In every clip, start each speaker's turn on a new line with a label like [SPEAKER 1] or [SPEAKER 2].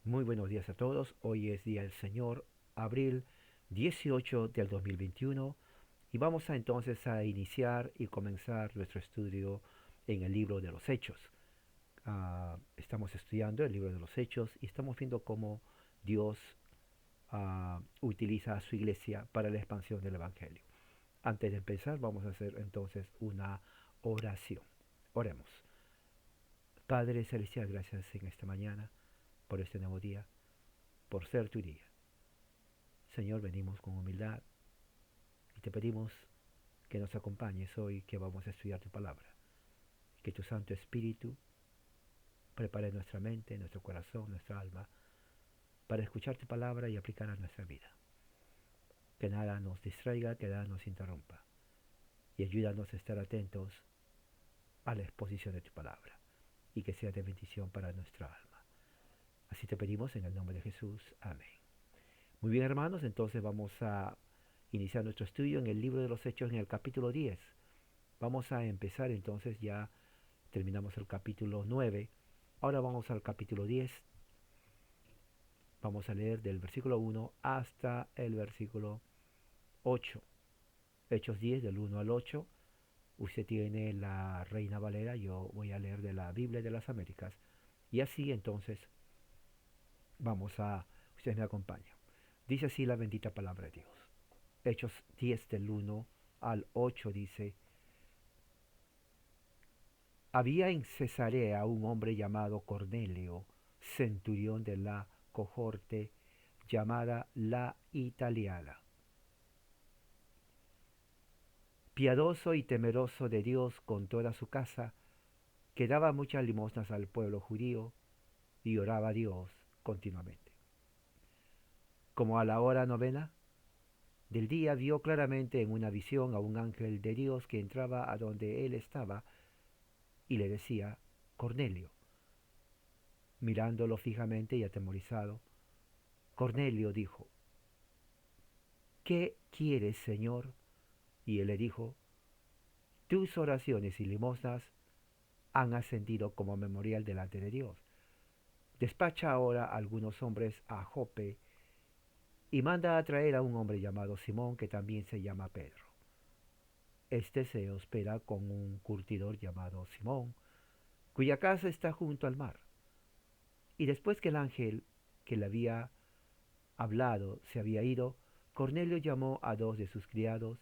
[SPEAKER 1] Muy buenos días a todos. Hoy es Día del Señor, abril 18 del 2021 y vamos entonces a iniciar y comenzar nuestro estudio en el libro de los Hechos. Estamos estudiando el libro de los Hechos y estamos viendo cómo Dios utiliza a su iglesia para la expansión del Evangelio. Antes de empezar vamos a hacer entonces una oración. Oremos. Padre Celestial, gracias en esta mañana por este nuevo día, por ser tu día. Señor, venimos con humildad y te pedimos que nos acompañes hoy que vamos a estudiar tu palabra. Que tu Santo Espíritu prepare nuestra mente, nuestro corazón, nuestra alma para escuchar tu palabra y aplicarla a nuestra vida. Que nada nos distraiga, que nada nos interrumpa. Y ayúdanos a estar atentos a la exposición de tu palabra y que sea de bendición para nuestra alma. Así te pedimos en el nombre de Jesús. Amén. Muy bien, hermanos, entonces vamos a iniciar nuestro estudio en el libro de los Hechos en el capítulo 10. Vamos a empezar entonces, ya terminamos el capítulo 9. Ahora vamos al capítulo 10. Vamos a leer del versículo 1 hasta el versículo 8. Hechos 10 del 1 al 8. Usted tiene la Reina Valera, yo voy a leer de la Biblia de las Américas. Y así entonces ustedes me acompañan. Dice así la bendita palabra de Dios. Hechos 10 del 1 al 8 dice: Había en Cesarea un hombre llamado Cornelio, centurión de la cohorte llamada la Italiana, piadoso y temeroso de Dios con toda su casa, que daba muchas limosnas al pueblo judío y oraba a Dios continuamente. Como a la hora novena del día vio claramente en una visión a un ángel de Dios que entraba a donde él estaba y le decía: Cornelio. Mirándolo fijamente y atemorizado, Cornelio dijo: ¿Qué quieres, Señor? Y él le dijo: tus oraciones y limosnas han ascendido como memorial delante de Dios. Despacha ahora a algunos hombres a Jope y manda a traer a un hombre llamado Simón, que también se llama Pedro. Este se hospeda con un curtidor llamado Simón, cuya casa está junto al mar. Y después que el ángel que le había hablado se había ido, Cornelio llamó a dos de sus criados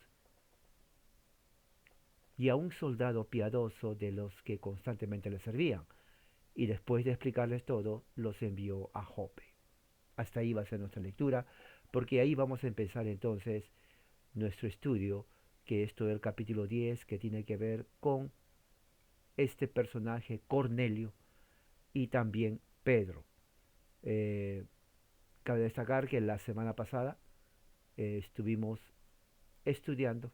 [SPEAKER 1] y a un soldado piadoso de los que constantemente le servían, y después de explicarles todo, los envió a Jope. Hasta ahí va a ser nuestra lectura, porque ahí vamos a empezar entonces nuestro estudio, que es todo el capítulo 10, que tiene que ver con este personaje Cornelio y también Pedro. Eh, Cabe destacar que la semana pasada estuvimos estudiando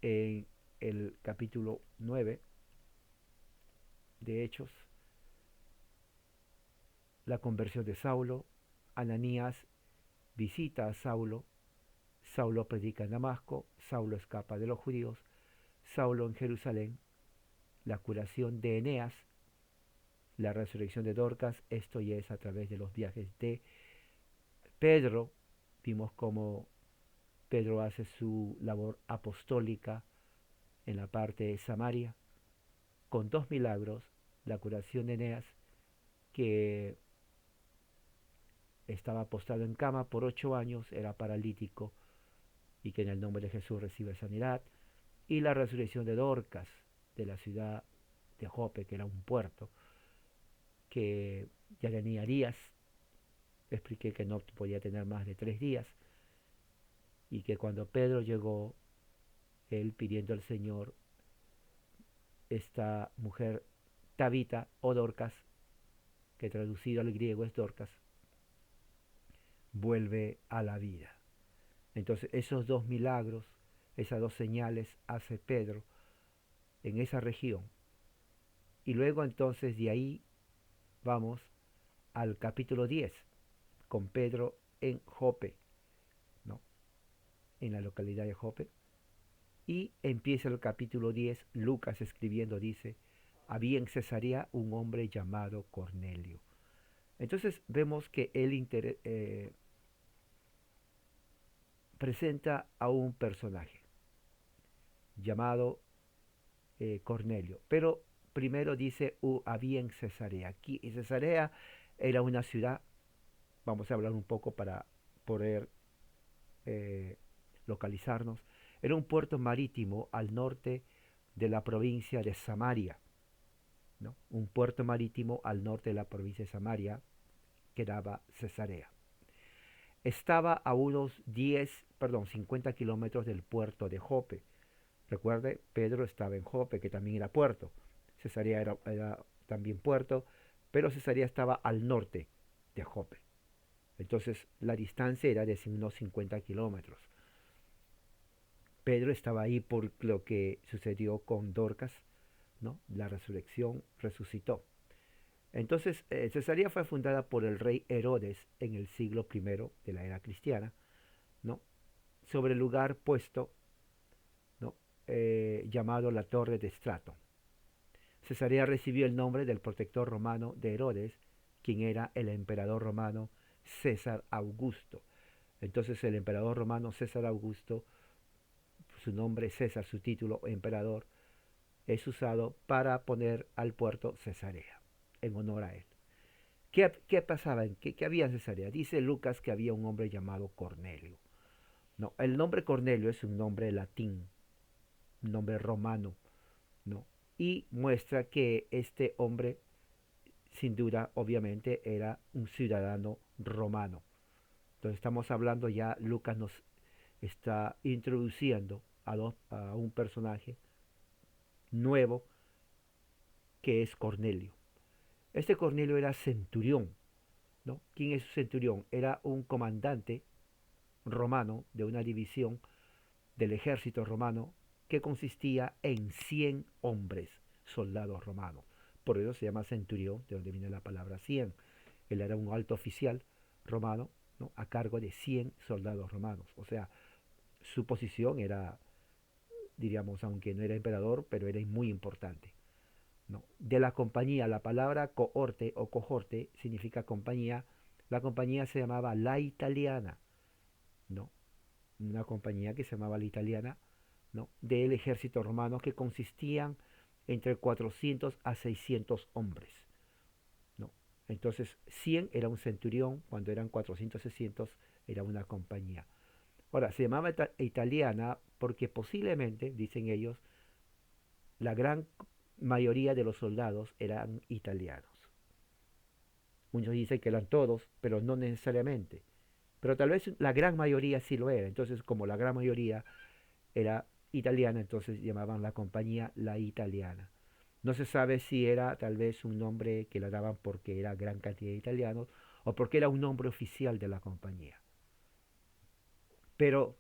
[SPEAKER 1] en el capítulo 9 de Hechos la conversión de Saulo. Ananías visita a Saulo, Saulo predica en Damasco, Saulo escapa de los judíos, Saulo en Jerusalén, la curación de Eneas, la resurrección de Dorcas. Esto ya es a través de los viajes de Pedro. Vimos cómo Pedro hace su labor apostólica en la parte de Samaria, con dos milagros: la curación de Eneas, que estaba postrado en cama por 8 años, era paralítico, y que en el nombre de Jesús recibe sanidad, y la resurrección de Dorcas, de la ciudad de Jope, que era un puerto, que ya tenía días. Expliqué que no podía tener más de 3 días, y que cuando Pedro llegó, él pidiendo al Señor, esta mujer Tabita o Dorcas, que traducido al griego es Dorcas, vuelve a la vida. Entonces esos dos milagros, esas dos señales hace Pedro en esa región. Y luego entonces de ahí vamos al capítulo 10, con Pedro en Jope, ¿no? En la localidad de Jope. Y empieza el capítulo 10, Lucas escribiendo dice: había en Cesarea un hombre llamado Cornelio. Entonces vemos que él presenta a un personaje llamado Cornelio, pero primero dice había en Cesarea. Aquí en Cesarea era una ciudad, vamos a hablar un poco para poder eh, localizarnos, era un puerto marítimo al norte de la provincia de Samaria, ¿no? Un puerto marítimo al norte de la provincia de Samaria que daba Cesarea. Estaba a unos 50 kilómetros del puerto de Jope. Recuerde, Pedro estaba en Jope, que también era puerto. Cesarea era también puerto, pero Cesarea estaba al norte de Jope. Entonces la distancia era de unos 50 kilómetros. Pedro estaba ahí por lo que sucedió con Dorcas, ¿no? La resurrección, resucitó. Entonces, Cesarea fue fundada por el rey Herodes en el siglo I de la era cristiana, ¿no? Sobre el lugar puesto, ¿no? Llamado la Torre de Strato. Cesarea recibió el nombre del protector romano de Herodes, quien era el emperador romano César Augusto. Entonces el emperador romano César Augusto, su nombre César, su título emperador, es usado para poner al puerto Cesarea, en honor a él. ¿Qué pasaba? ¿Qué había en Cesarea? Dice Lucas que había un hombre llamado Cornelio. No, el nombre Cornelio es un nombre latín, un nombre romano, ¿no? Y muestra que este hombre, sin duda, obviamente, era un ciudadano romano. Entonces estamos hablando ya, Lucas nos está introduciendo a un personaje nuevo que es Cornelio. Este Cornelio era centurión, ¿no? ¿Quién es centurión? Era un comandante romano de una división del ejército romano que consistía en 100 hombres, soldados romanos. Por eso se llama centurión, de donde viene la palabra 100. Él era un alto oficial romano, ¿no? A cargo de 100 soldados romanos. O sea, su posición era, diríamos, aunque no era emperador, pero era muy importante, ¿no? De la compañía, la palabra cohorte o cohorte significa compañía. La compañía se llamaba La Italiana, ¿no? Una compañía que se llamaba La Italiana, ¿no? Del ejército romano, que consistían entre 400 a 600 hombres, ¿no? Entonces 100 era un centurión, cuando eran 400, 600 era una compañía. Ahora, se llamaba italiana porque posiblemente, dicen ellos, la gran mayoría de los soldados eran italianos. Muchos dicen que eran todos, pero no necesariamente. Pero tal vez la gran mayoría sí lo era. Entonces, como la gran mayoría era italiana, entonces llamaban la compañía La Italiana. No se sabe si era tal vez un nombre que le daban porque era gran cantidad de italianos o porque era un nombre oficial de la compañía. Pero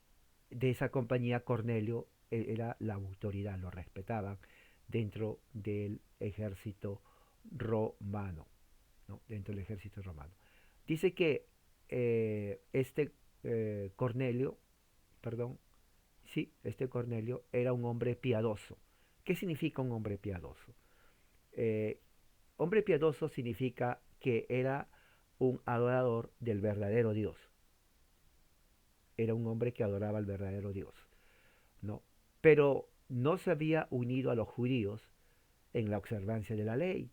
[SPEAKER 1] de esa compañía Cornelio era la autoridad, lo respetaban dentro del ejército romano, ¿no? Dentro del ejército romano. Dice que Cornelio, perdón, sí, este Cornelio era un hombre piadoso. ¿Qué significa un hombre piadoso? Eh, Hombre piadoso significa que era un adorador del verdadero Dios. Era un hombre que adoraba al verdadero Dios, ¿no? Pero no se había unido a los judíos en la observancia de la ley.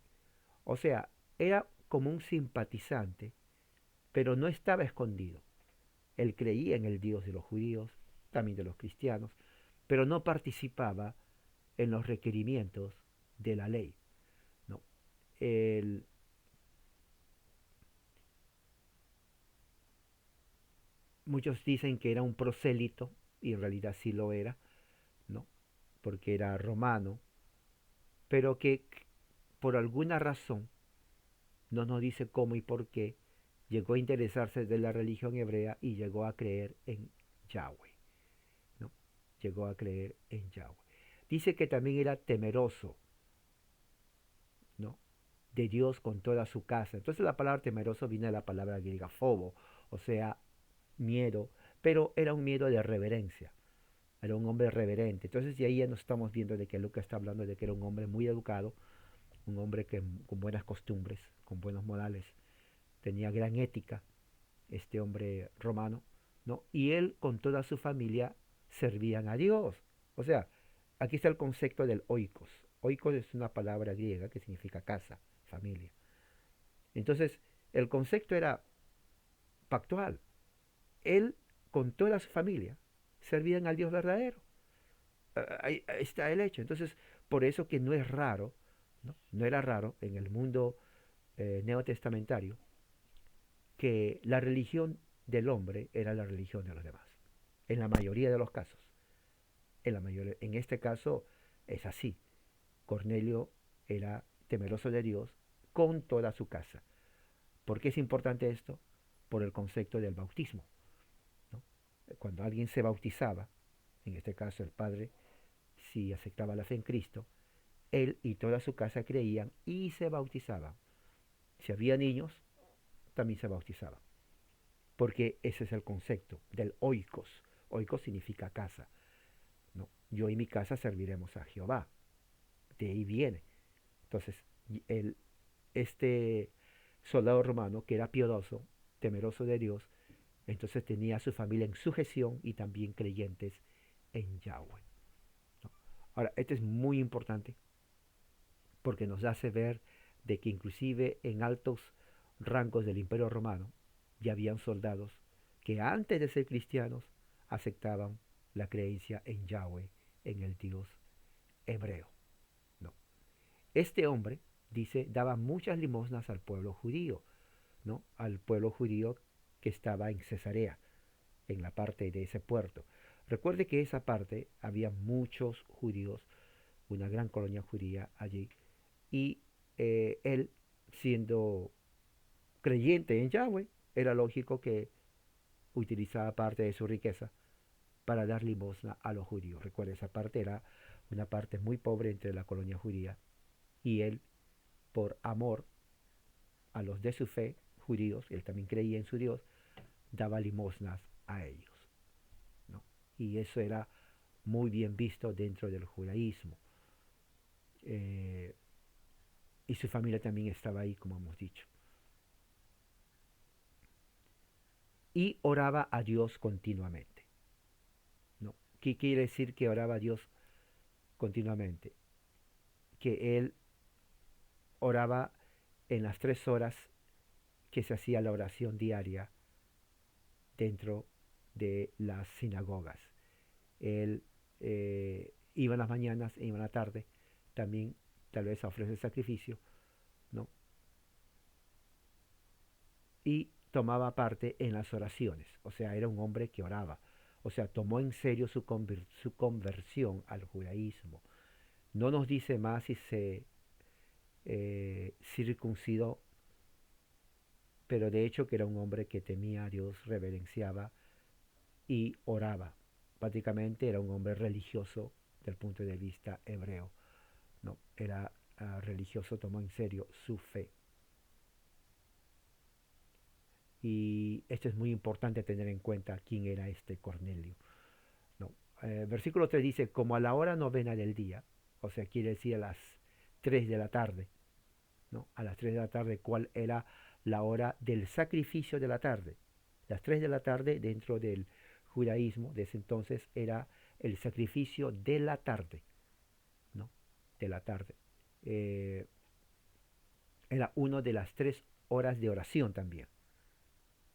[SPEAKER 1] O sea, era como un simpatizante, pero no estaba escondido. Él creía en el Dios de los judíos, también de los cristianos, pero no participaba en los requerimientos de la ley, ¿no? El, Muchos dicen que era un prosélito, y en realidad sí lo era, ¿no? Porque era romano, pero que por alguna razón, no nos dice cómo y por qué, llegó a interesarse de la religión hebrea y llegó a creer en Yahweh, ¿no? Llegó a creer en Yahweh. Dice que también era temeroso, ¿no? De Dios con toda su casa. Entonces la palabra temeroso viene de la palabra griega fobo, o sea, miedo, pero era un miedo de reverencia. Era un hombre reverente. Entonces de ahí ya nos estamos viendo de que Lucas está hablando de que era un hombre muy educado, un hombre que, con buenas costumbres, con buenos modales, tenía gran ética, este hombre romano, ¿no? Y él con toda su familia servían a Dios. O sea, aquí está el concepto del oikos. Oikos es una palabra griega que significa casa, familia. Entonces, el concepto era pactual. Él con toda su familia servían al Dios verdadero. Ahí está el hecho. Entonces, por eso que no es raro, no, no era raro en el mundo neotestamentario que la religión del hombre era la religión de los demás. En la mayoría de los casos. En este caso es así. Cornelio era temeroso de Dios con toda su casa. ¿Por qué es importante esto? Por el concepto del bautismo, ¿no? Cuando alguien se bautizaba, en este caso el padre, si aceptaba la fe en Cristo, él y toda su casa creían y se bautizaban. Si había niños, también se bautizaban. Porque ese es el concepto del oikos. Oikos significa casa, ¿no? Yo y mi casa serviremos a Jehová. De ahí viene. Entonces, el, este soldado romano, que era piadoso, temeroso de Dios, entonces tenía a su familia en sujeción y también creyentes en Yahweh, ¿no? Ahora, esto es muy importante porque nos hace ver de que inclusive en altos rangos del Imperio Romano ya habían soldados que antes de ser cristianos aceptaban la creencia en Yahweh, en el Dios hebreo, ¿no? Este hombre, dice, daba muchas limosnas al pueblo judío, ¿no? Al pueblo judío que estaba en Cesarea, en la parte de ese puerto. Recuerde que esa parte había muchos judíos, una gran colonia judía allí, y él, siendo creyente en Yahweh, era lógico que utilizaba parte de su riqueza para dar limosna a los judíos. Recuerde, esa parte era una parte muy pobre entre la colonia judía, y él, por amor a los de su fe, judíos, él también creía en su Dios, daba limosnas a ellos, ¿no? Y eso era muy bien visto dentro del judaísmo. Eh, y su familia también estaba ahí, como hemos dicho. Y oraba a Dios continuamente, ¿no? ¿Qué quiere decir que oraba a Dios continuamente? Que él oraba en las 3 horas que se hacía la oración diaria dentro de las sinagogas. Él iba en las mañanas e iba en la tarde, también tal vez a ofrecer sacrificio, ¿no? Y tomaba parte en las oraciones, o sea, era un hombre que oraba, o sea, tomó en serio su conversión al judaísmo. No nos dice más si se circuncidó, pero de hecho que era un hombre que temía a Dios, reverenciaba y oraba. Prácticamente era un hombre religioso del punto de vista hebreo, ¿no? Era religioso, tomó en serio su fe. Y esto es muy importante tener en cuenta quién era este Cornelio, ¿no? Versículo 3 dice, como a la hora novena del día, o sea, quiere decir a las 3 de la tarde, ¿no? A las 3 de la tarde, ¿cuál era la hora del sacrificio de la tarde? Las 3 de la tarde dentro del judaísmo de ese entonces era el sacrificio de la tarde, ¿no? De la tarde. Eh, Era una de las 3 horas de oración también.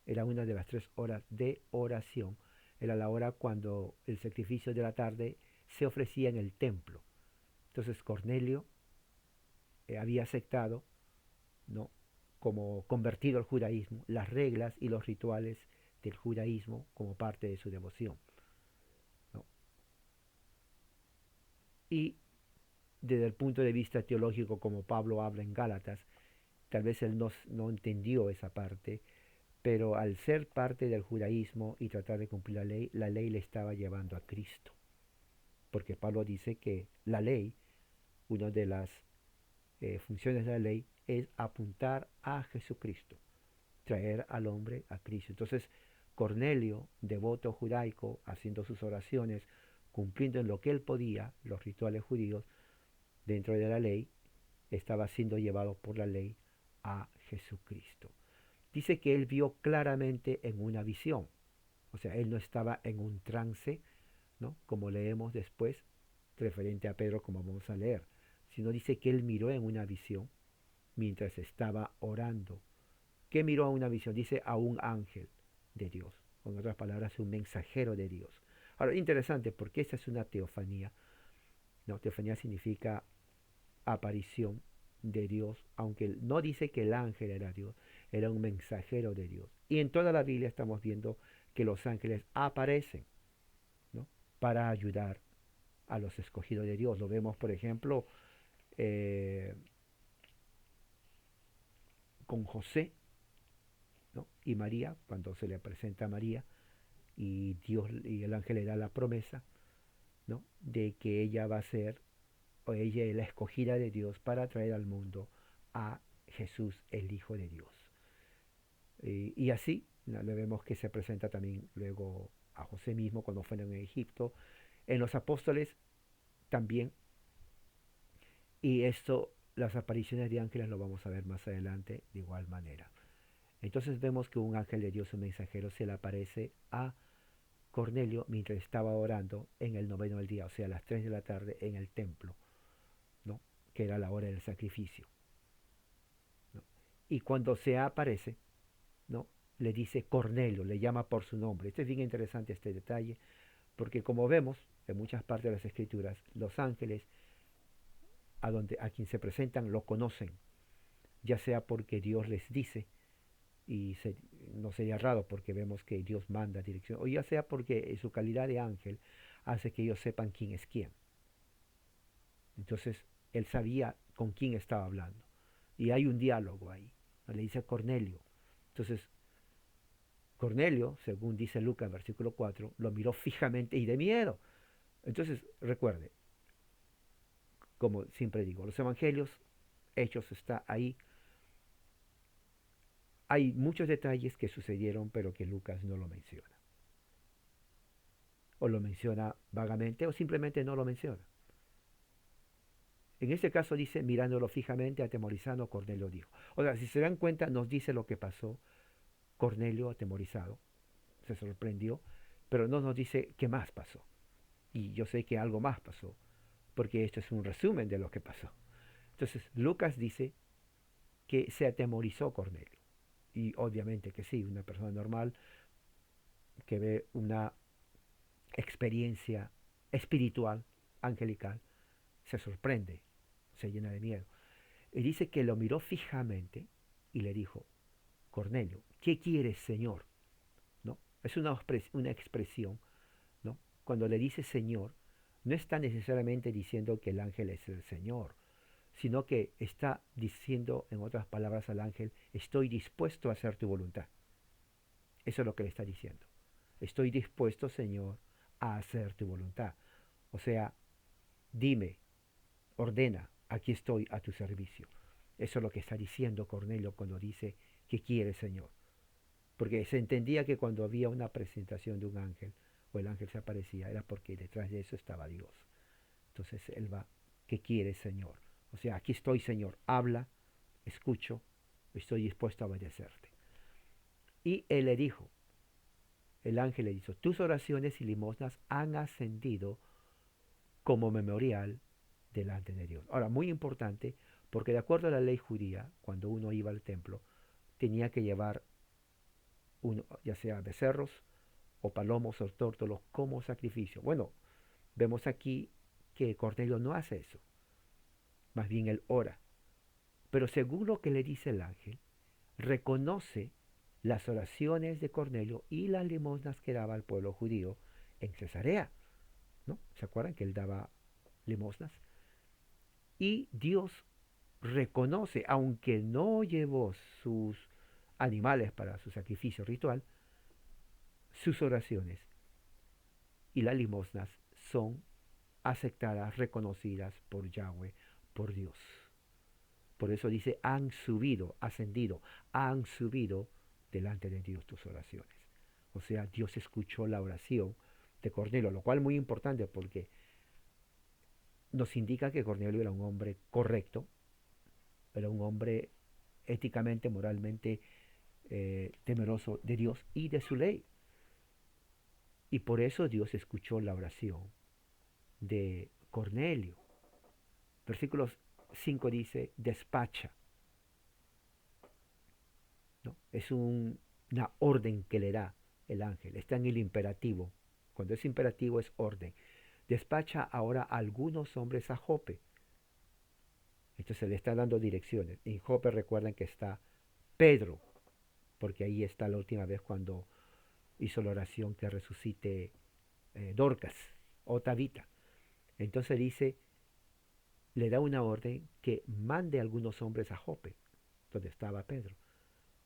[SPEAKER 1] Era una de las 3 horas de oración. Era la hora cuando el sacrificio de la tarde se ofrecía en el templo. Entonces Cornelio había aceptado, ¿no? Como convertido al judaísmo, las reglas y los rituales del judaísmo como parte de su devoción, ¿no? Y desde el punto de vista teológico, como Pablo habla en Gálatas, tal vez él no entendió esa parte, pero al ser parte del judaísmo y tratar de cumplir la ley le estaba llevando a Cristo. Porque Pablo dice que la ley, una de las funciones de la ley, es apuntar a Jesucristo, traer al hombre a Cristo. Entonces, Cornelio, devoto judaico, haciendo sus oraciones, cumpliendo en lo que él podía los rituales judíos dentro de la ley, estaba siendo llevado por la ley a Jesucristo. Dice que él vio claramente en una visión, o sea, él no estaba en un trance, ¿no? Como leemos después, referente a Pedro, como vamos a leer, sino dice que él miró en una visión mientras estaba orando. ¿Qué miró a una visión? Dice a un ángel de Dios, con otras palabras, un mensajero de Dios. Ahora, interesante, porque esta es una teofanía, ¿no? Teofanía significa aparición de Dios, aunque no dice que el ángel era Dios, era un mensajero de Dios. Y en toda la Biblia estamos viendo que los ángeles aparecen, ¿no? Para ayudar a los escogidos de Dios. Lo vemos, por ejemplo, eh, con José, ¿no? Y María, cuando se le presenta a María y Dios y el ángel le da la promesa, ¿no? De que ella va a ser, o ella es la escogida de Dios para traer al mundo a Jesús, el Hijo de Dios. Y así, ¿no? Le vemos que se presenta también luego a José mismo cuando fueron en Egipto, en los apóstoles también. Y esto, las apariciones de ángeles lo vamos a ver más adelante de igual manera. Entonces vemos que un ángel de Dios, un mensajero, se le aparece a Cornelio mientras estaba orando en el noveno del día, o sea, a las 3 de la tarde en el templo, ¿no? Que era la hora del sacrificio, ¿no? Y cuando se aparece, ¿no? Le dice Cornelio, le llama por su nombre. Este es bien interesante este detalle, porque como vemos en muchas partes de las escrituras, los ángeles a quien se presentan lo conocen, ya sea porque Dios les dice, y no sería raro porque vemos que Dios manda dirección, o ya sea porque en su calidad de ángel hace que ellos sepan quién es quién. Entonces él sabía con quién estaba hablando. Y hay un diálogo ahí. Le dice a Cornelio. Entonces Cornelio, según dice Lucas, versículo 4, lo miró fijamente y de miedo. Entonces recuerde, como siempre digo, los evangelios, Hechos está ahí. Hay muchos detalles que sucedieron pero que Lucas no lo menciona. O lo menciona vagamente o simplemente no lo menciona. En este caso dice, mirándolo fijamente, atemorizado, Cornelio dijo. O sea, si se dan cuenta, nos dice lo que pasó. Cornelio, atemorizado, se sorprendió, pero no nos dice qué más pasó. Y yo sé que algo más pasó, porque esto es un resumen de lo que pasó. Entonces, Lucas dice que se atemorizó Cornelio. Y obviamente que sí, una persona normal que ve una experiencia espiritual, angelical, se sorprende, se llena de miedo. Y dice que lo miró fijamente y le dijo, Cornelio, ¿qué quieres, Señor? ¿No? Es una expresión, ¿no? Cuando le dice Señor, no está necesariamente diciendo que el ángel es el Señor, sino que está diciendo, en otras palabras, al ángel, estoy dispuesto a hacer tu voluntad. Eso es lo que le está diciendo. Estoy dispuesto, Señor, a hacer tu voluntad. O sea, dime, ordena, aquí estoy a tu servicio. Eso es lo que está diciendo Cornelio cuando dice, ¿qué quiere, Señor? Porque se entendía que cuando había una presentación de un ángel, o el ángel se aparecía, era porque detrás de eso estaba Dios. Entonces él va, ¿qué quiere, Señor? O sea, aquí estoy, Señor, habla, escucho, estoy dispuesto a obedecerte. Y él le dijo, el ángel le dijo, tus oraciones y limosnas han ascendido como memorial delante de Dios. Ahora, muy importante, porque de acuerdo a la ley judía, cuando uno iba al templo, tenía que llevar ya sea becerros o palomos o tórtolos como sacrificio. Bueno, vemos aquí que Cornelio no hace eso, más bien él ora. Pero según lo que le dice el ángel, reconoce las oraciones de Cornelio y las limosnas que daba al pueblo judío en Cesarea, ¿no? ¿Se acuerdan que él daba limosnas? Y Dios reconoce, aunque no llevó sus animales para su sacrificio ritual, sus oraciones y las limosnas son aceptadas, reconocidas por Yahweh, por Dios. Por eso dice, han subido, ascendido, han subido delante de Dios tus oraciones. O sea, Dios escuchó la oración de Cornelio, lo cual es muy importante porque nos indica que Cornelio era un hombre correcto, era un hombre éticamente, moralmente temeroso de Dios y de su ley. Y por eso Dios escuchó la oración de Cornelio. Versículo 5 dice, despacha, ¿no? Es una orden que le da el ángel, está en el imperativo. Cuando es imperativo es orden. Despacha ahora a algunos hombres a Jope. Entonces le está dando direcciones. En Jope recuerden que está Pedro, porque ahí está la última vez cuando hizo la oración que resucite Dorcas o Tabita. Entonces dice, le da una orden que mande a algunos hombres a Jope, donde estaba Pedro,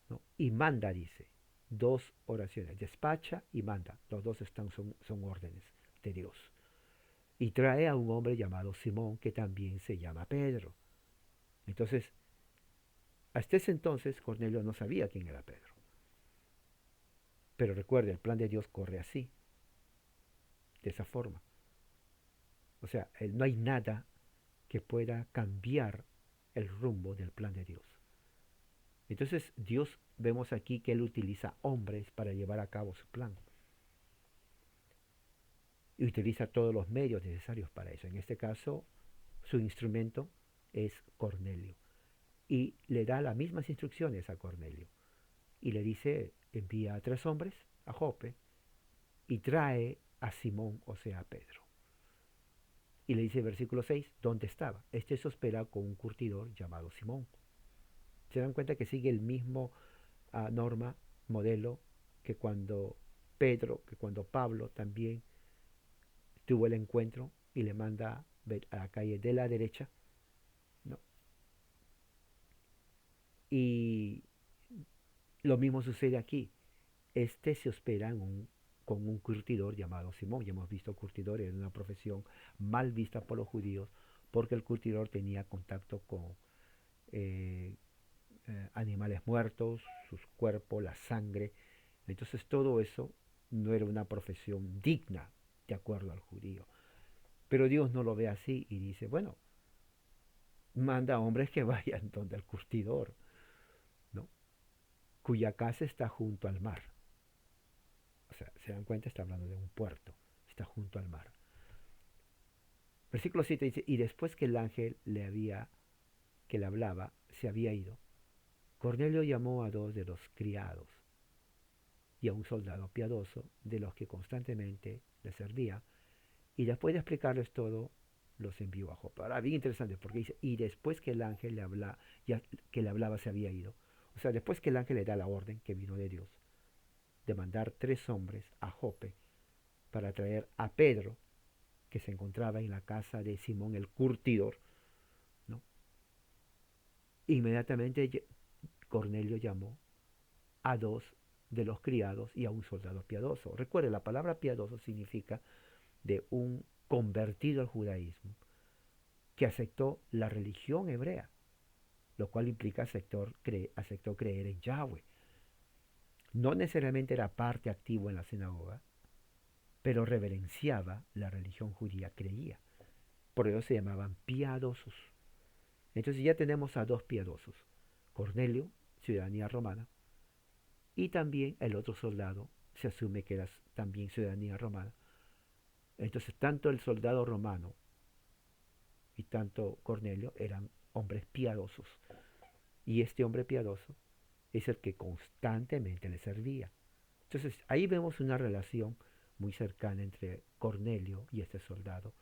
[SPEAKER 1] ¿no? Y manda, dice, dos oraciones, despacha y manda. Los dos son órdenes de Dios. Y trae a un hombre llamado Simón, que también se llama Pedro. Entonces, hasta ese entonces Cornelio no sabía quién era Pedro. Pero recuerde, el plan de Dios corre así, de esa forma. O sea, no hay nada que pueda cambiar el rumbo del plan de Dios. Entonces Dios, vemos aquí que Él utiliza hombres para llevar a cabo su plan. Y utiliza todos los medios necesarios para eso. En este caso, su instrumento es Cornelio. Y le da las mismas instrucciones a Cornelio. Y le dice, envía a 3 hombres a Jope y trae a Simón, o sea, a Pedro. Y le dice, versículo 6, ¿dónde estaba? Este se hospeda con un curtidor llamado Simón. Se dan cuenta que sigue el mismo norma, modelo, que cuando Pablo también tuvo el encuentro y le manda a la calle de la derecha, ¿no? Y lo mismo sucede aquí. Este se hospeda con un curtidor llamado Simón. Ya hemos visto curtidores en una profesión mal vista por los judíos, porque el curtidor tenía contacto con eh, animales muertos, sus cuerpos, la sangre. Entonces todo eso no era una profesión digna de acuerdo al judío. Pero Dios no lo ve así y dice, bueno, manda a hombres que vayan donde el curtidor, ¿no? Cuya casa está junto al mar. O sea, se dan cuenta, está hablando de un puerto, está junto al mar. Versículo 7 dice, y después que el ángel que le hablaba, se había ido, Cornelio llamó a 2 de los criados y a un soldado piadoso de los que constantemente le servía, y después de explicarles todo, los envió a Jope. Ahora, bien interesante, porque dice, y después que el ángel que le hablaba se había ido. O sea, después que el ángel le da la orden, que vino de Dios, de mandar 3 hombres a Jope para traer a Pedro, que se encontraba en la casa de Simón el curtidor, ¿no? Inmediatamente Cornelio llamó a 2 de los criados y a un soldado piadoso. Recuerde, la palabra piadoso significa de un convertido al judaísmo, que aceptó la religión hebrea, lo cual implica aceptó creer en Yahweh. No necesariamente era parte activo en la sinagoga, pero reverenciaba la religión judía, creía. Por eso se llamaban piadosos. Entonces ya tenemos a 2 piadosos. Cornelio, ciudadanía romana, y también el otro soldado, se asume que era también ciudadanía romana. Entonces tanto el soldado romano y tanto Cornelio eran hombres piadosos. Y este hombre piadoso es el que constantemente le servía. Entonces ahí vemos una relación muy cercana entre Cornelio y este soldado.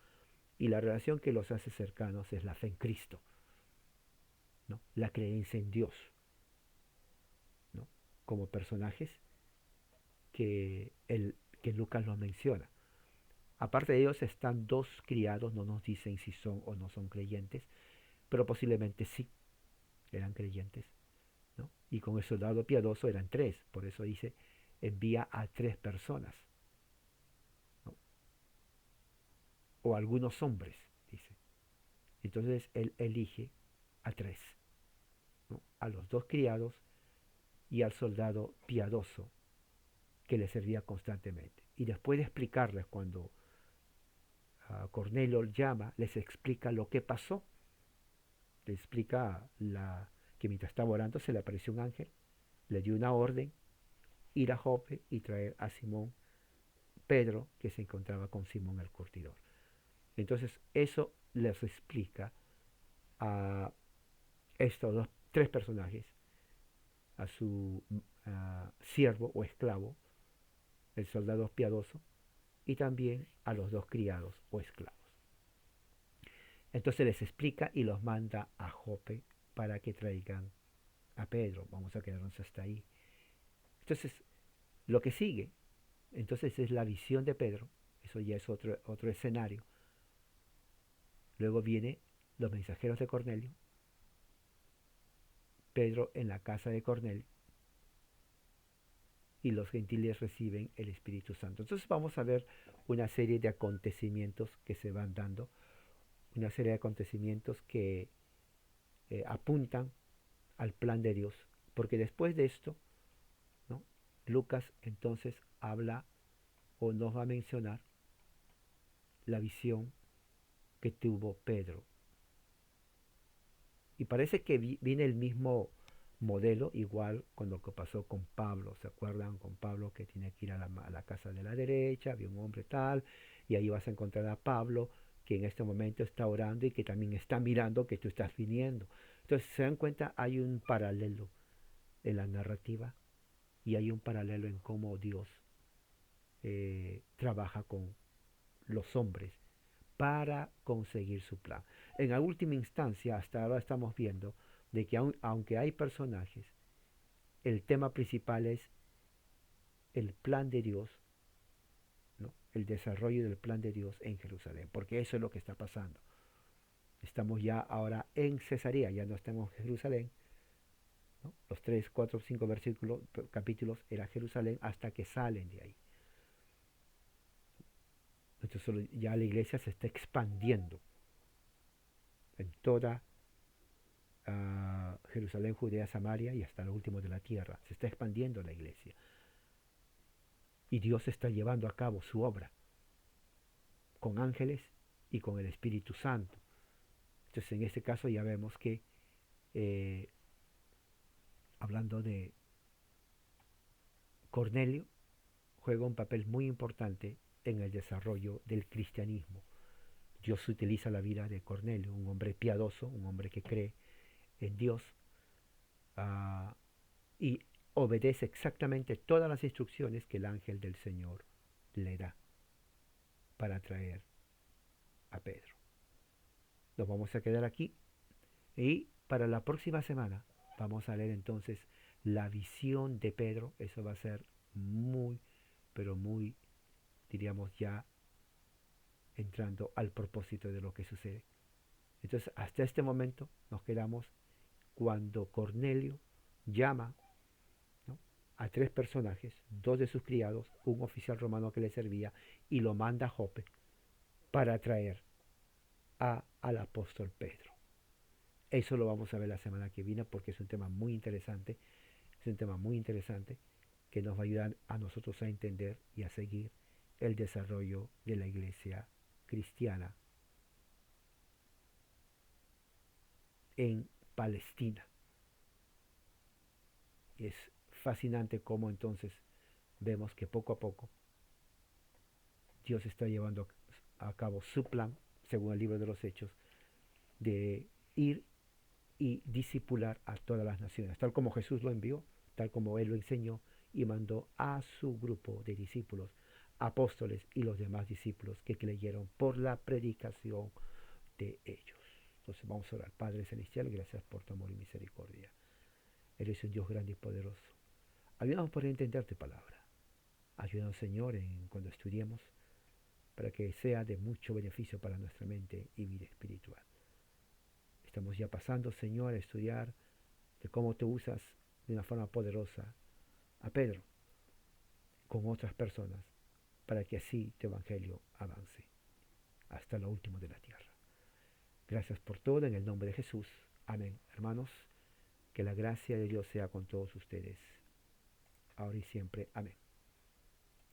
[SPEAKER 1] Y la relación que los hace cercanos es la fe en Cristo, ¿no? La creencia en Dios, ¿no? Como personajes que Lucas los menciona. Aparte de ellos están 2 criados, no nos dicen si son o no son creyentes, pero posiblemente sí eran creyentes, ¿no? Y con el soldado piadoso eran 3, por eso dice, envía a 3 personas, ¿no? O algunos hombres, dice. Entonces él elige a 3, ¿no? A los 2 criados y al soldado piadoso que le servía constantemente. Y después de explicarles, cuando Cornelio llama, les explica lo que pasó. le explica que mientras estaba orando se le apareció un ángel, le dio una orden, ir a Jope y traer a Simón Pedro, que se encontraba con Simón el curtidor. Entonces eso les explica a estos tres personajes, a su siervo o esclavo, el soldado piadoso, y también a los dos criados o esclavos. Entonces les explica y los manda a Jope para que traigan a Pedro. Vamos a quedarnos hasta ahí. Entonces, lo que sigue, entonces es la visión de Pedro. Eso ya es otro escenario. Luego viene los mensajeros de Cornelio. Pedro en la casa de Cornelio. Y los gentiles reciben el Espíritu Santo. Entonces vamos a ver una serie de acontecimientos que se van dando. Una serie de acontecimientos que apuntan al plan de Dios. Porque después de esto, ¿no? Lucas entonces habla o nos va a mencionar la visión que tuvo Pedro. Y parece que viene el mismo modelo, igual con lo que pasó con Pablo. ¿Se acuerdan? Con Pablo, que tiene que ir a la casa de la derecha, había un hombre tal, y ahí vas a encontrar a Pablo, que en este momento está orando y que también está mirando que tú estás viniendo. Entonces, se dan cuenta, hay un paralelo en la narrativa y hay un paralelo en cómo Dios trabaja con los hombres para conseguir su plan. En la última instancia, hasta ahora estamos viendo de que aunque hay personajes, el tema principal es el plan de Dios, ¿no? El desarrollo del plan de Dios en Jerusalén, porque eso es lo que está pasando. Estamos ya ahora en Cesarea, ya no estamos en Jerusalén, ¿no? Los 3, 4, 5 versículos, capítulos era Jerusalén hasta que salen de ahí. Entonces ya la iglesia se está expandiendo en toda Jerusalén, Judea, Samaria y hasta lo último de la tierra. Se está expandiendo la iglesia. Y Dios está llevando a cabo su obra con ángeles y con el Espíritu Santo. Entonces en este caso ya vemos que, hablando de Cornelio, juega un papel muy importante en el desarrollo del cristianismo. Dios utiliza la vida de Cornelio, un hombre piadoso, un hombre que cree en Dios, y obedece exactamente todas las instrucciones que el ángel del Señor le da para traer a Pedro. Nos vamos a quedar aquí y para la próxima semana vamos a leer entonces la visión de Pedro. Eso va a ser muy, pero muy, diríamos ya entrando al propósito de lo que sucede. Entonces hasta este momento nos quedamos cuando Cornelio llama, ¿no?, a tres personajes, dos de sus criados, un oficial romano que le servía, y lo manda a Jope para traer al apóstol Pedro. Eso lo vamos a ver la semana que viene porque es un tema muy interesante, que nos va a ayudar a nosotros a entender y a seguir el desarrollo de la iglesia cristiana en Palestina. Y es fascinante cómo entonces vemos que poco a poco Dios está llevando a cabo su plan, según el libro de los Hechos, de ir y discipular a todas las naciones, tal como Jesús lo envió, tal como Él lo enseñó y mandó a su grupo de discípulos, apóstoles y los demás discípulos que creyeron por la predicación de ellos. Entonces vamos a orar. Padre Celestial, gracias por tu amor y misericordia. Eres un Dios grande y poderoso. Ayúdanos por entender tu palabra. Ayúdanos, Señor, cuando estudiemos, para que sea de mucho beneficio para nuestra mente y vida espiritual. Estamos ya pasando, Señor, a estudiar de cómo tú usas de una forma poderosa a Pedro con otras personas para que así tu evangelio avance hasta lo último de la tierra. Gracias por todo en el nombre de Jesús. Amén. Hermanos, que la gracia de Dios sea con todos ustedes, ahora y siempre. Amén.